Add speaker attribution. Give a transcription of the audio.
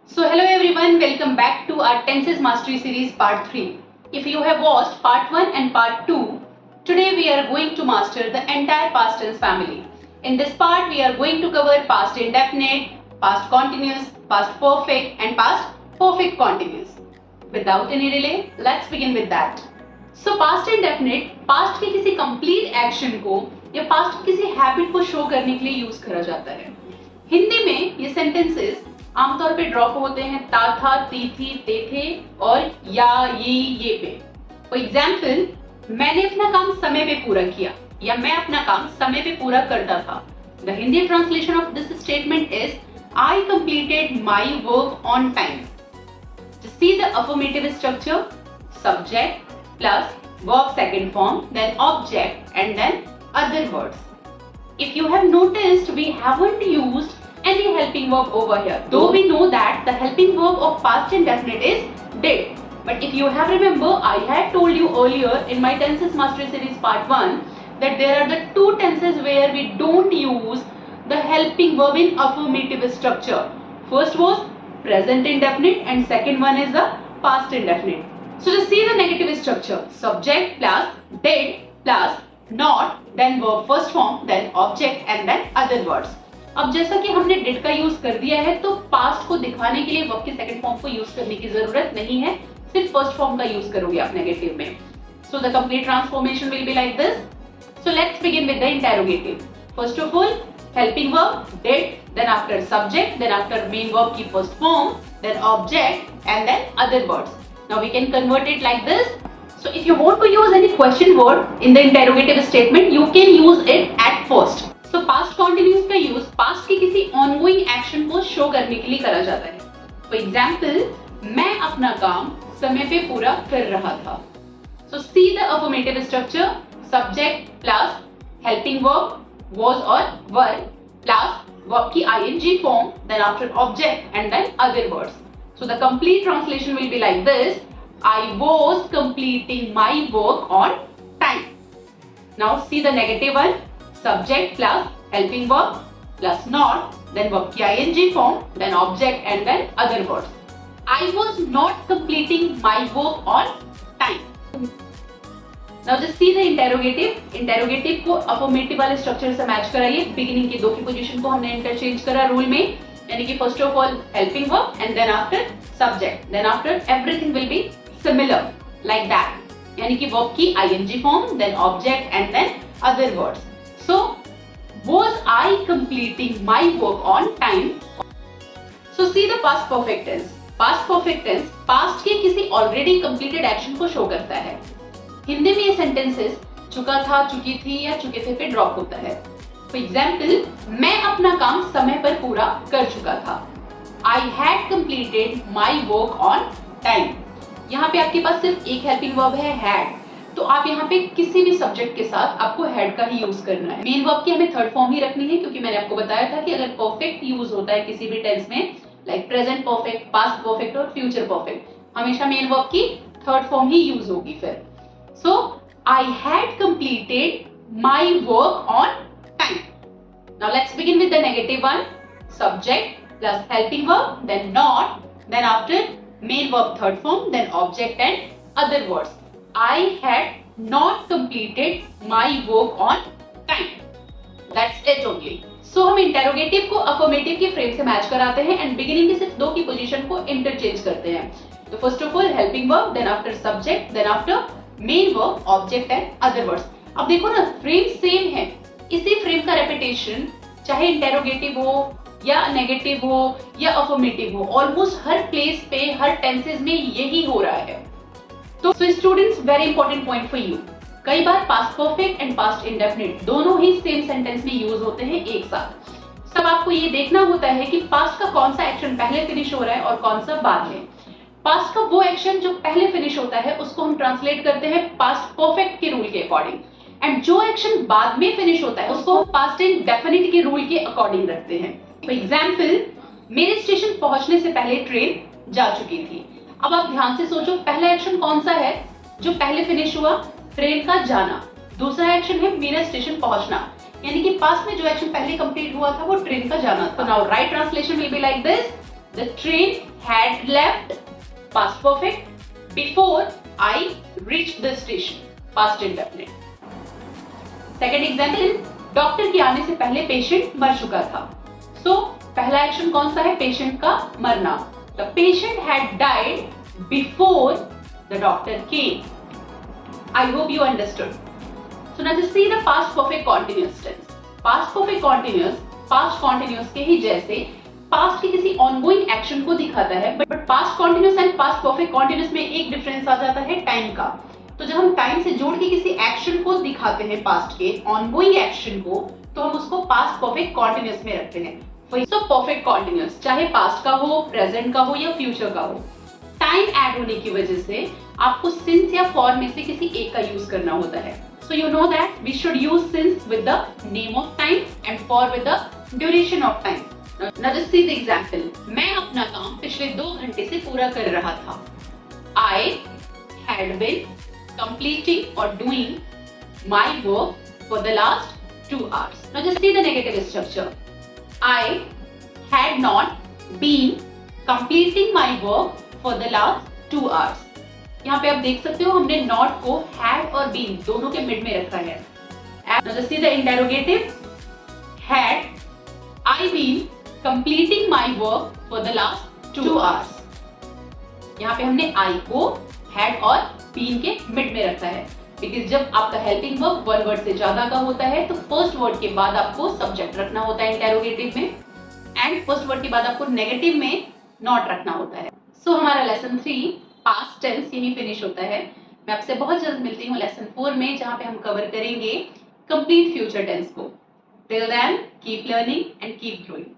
Speaker 1: So hello everyone, welcome back to our Tenses Mastery Series Part 3. If you have watched Part 1 and Part 2, today we are going to master the entire past tense family. In this part, we are going to cover past indefinite, past continuous, past perfect and past perfect continuous. Without any delay, let's begin with that. So past indefinite, past के किसी complete action को या past के किसी habit को show करने के लिए यूज करा जाता है. हिंदी में ये sentences आमतौर पे ड्रॉप होते हैं ता था, ती थी, ते थे और या ये पे. फॉर एग्जाम्पल, मैंने अपना काम समय पे पूरा किया या मैं अपना काम समय पे पूरा करता था. The Hindi translation of this statement is I completed my work on time. To see the affirmative structure, subject plus verb second form, then object and then other words. If you have noticed, we haven't used any helping verb over here. Though we know that the helping verb of past indefinite is did. But if you have remember, I had told you earlier in my Tenses Mastery Series Part 1 that there are the two tenses where we don't use the helping verb in affirmative structure. First was present indefinite and second one is the past indefinite. So to see the negative structure, subject plus did plus not, then verb first form, then object and then other words. अब जैसा कि हमने did का use कर दिया है तो past को दिखाने के लिए verb के second form को यूज करने की जरूरत नहीं है, सिर्फ first form का यूज करोगे आप negative में. So the complete transformation will be like this. So let's begin with the interrogative. First of all, helping verb did, then after subject, then after main verb की first form, then object and then other words. Now we can convert it like this. So if you want to use any question word in the interrogative statement, you can use it at first. So past continuous का use past के किसी ongoing action को show करने के लिए करा जाता है. For example, मैं अपना काम समय पे पूरा कर रहा था. So see the affirmative structure, subject plus helping verb was or were plus verb की ing form, then after object and then other words. So the complete translation will be like this. I was completing my work on time. Now see the negative one. Subject plus helping verb plus not, then verb की ing form, then object and then other words. I was not completing my work on time. Now just see the interrogative. Interrogative को affirmative वाले structure से match कराइए. Beginning की दो की position को हमने interchange करा rule में, यानी कि first of all helping verb and then after subject, then after everything will be similar like that. यानी कि verb की ing form, then object and then other words. So, was I completing my work on time? So see the past perfect tense. Past perfect tense past के किसी already completed action को show करता है. हिंदी में ये sentences चुका था, चुकी थी या चुके थे पे drop होता है. For example, मैं अपना काम समय पर पूरा कर चुका था. I had completed my work on time. यहाँ पे आपके पास सिर्फ एक helping verb है had. तो आप यहाँ पे किसी भी सब्जेक्ट के साथ आपको हैड का ही यूज करना है. मेन वर्ब की हमें थर्ड फॉर्म ही रखनी है क्योंकि मैंने आपको बताया था कि अगर परफेक्ट यूज होता है किसी भी टेंस में, like present perfect, past perfect और फ्यूचर परफेक्ट, हमेशा मेन वर्ब की थर्ड फॉर्म ही यूज होगी फिर. So I had completed my work on time. Now let's begin with the negative one. Subject plus helping verb, then not, then after main verb third form, then object and other words. I had not completed my work on time. That's it only. So हम interrogative को affirmative के frame से match कराते हैं and beginning की सिर्फ दो की position को interchange करते हैं. तो first of all helping verb, then after subject, then after main verb, object and other words. अब देखो ना frame same है. इसी frame का repetition चाहे interrogative हो या negative हो या affirmative हो, almost हर place पे हर tenses में यही हो रहा है. तो students, very important point for you. कई बार past perfect and past indefinite दोनों ही सेम सेंटेंस में यूज होते हैं एक साथ. सब आपको ये देखना होता है कि पास्ट का कौन सा एक्शन पहले फिनिश हो रहा है और कौन सा बाद में. पास्ट का वो एक्शन जो पहले फिनिश होता है उसको हम ट्रांसलेट करते हैं पास्ट परफेक्ट के रूल के अकॉर्डिंग, एंड जो एक्शन बाद में फिनिश होता है उसको हम पास्ट इंडेफिनिट के रूल के अकॉर्डिंग रखते हैं. फॉर एग्जाम्पल, मेरे स्टेशन पहुंचने से पहले ट्रेन जा चुकी थी. अब आप ध्यान से सोचो, पहला एक्शन कौन सा है जो पहले फिनिश हुआ? ट्रेन का जाना. दूसरा एक्शन है मेरा स्टेशन पहुंचना, यानी कि पास्ट में जो एक्शन पहले कंप्लीट हुआ था वो ट्रेन का जाना था. Now right translation will be like this. The train had left, past perfect, before I reached the station, past indefinite. Second example, doctor के आने से पहले पेशेंट मर चुका था. So पहला एक्शन कौन सा है? पेशेंट का मरना. The patient had died before the doctor came. I hope you understood. So now just see the past perfect continuous tense. Past perfect continuous, past continuous के ही जैसे past के किसी ongoing एक्शन को दिखाता है, but past continuous and past perfect continuous में एक difference आ जाता है टाइम का. तो जब हम टाइम से जोड़ के किसी एक्शन को दिखाते हैं पास्ट के ongoing एक्शन को, तो हम उसको past perfect continuous में रखते हैं. So perfect continuous चाहे past का हो, present का हो या future का हो, टाइम ऐड होने की वजह से आपको since या for में से किसी एक का यूज करना होता है. So you know that we should use since with the name of time and for with the duration of time. Now just see the example. मैं अपना काम पिछले 2 घंटे से पूरा कर रहा था. I had been completing or doing my work for the last 2 hours. Now just see the negative structure. I had not been completing my work for the last 2 hours. यहाँ पे आप देख सकते हो हमने not को had और been दोनों के मिड में रखा है. Now just see the interrogative. Had I been completing my work for the last 2 hours. यहाँ पे हमने I को had और been के मिड में रखा है, because जब आपका helping verb one word से ज्यादा का होता है तो first word के बाद आपको subject रखना होता है interrogative में, and first word के बाद आपको negative में not रखना होता है. So हमारा lesson 3 past tense यही फिनिश होता है. मैं आपसे बहुत जल्द मिलती हूँ lesson 4 में, जहाँ पे हम कवर करेंगे complete future tense को. Till then, keep learning and keep growing.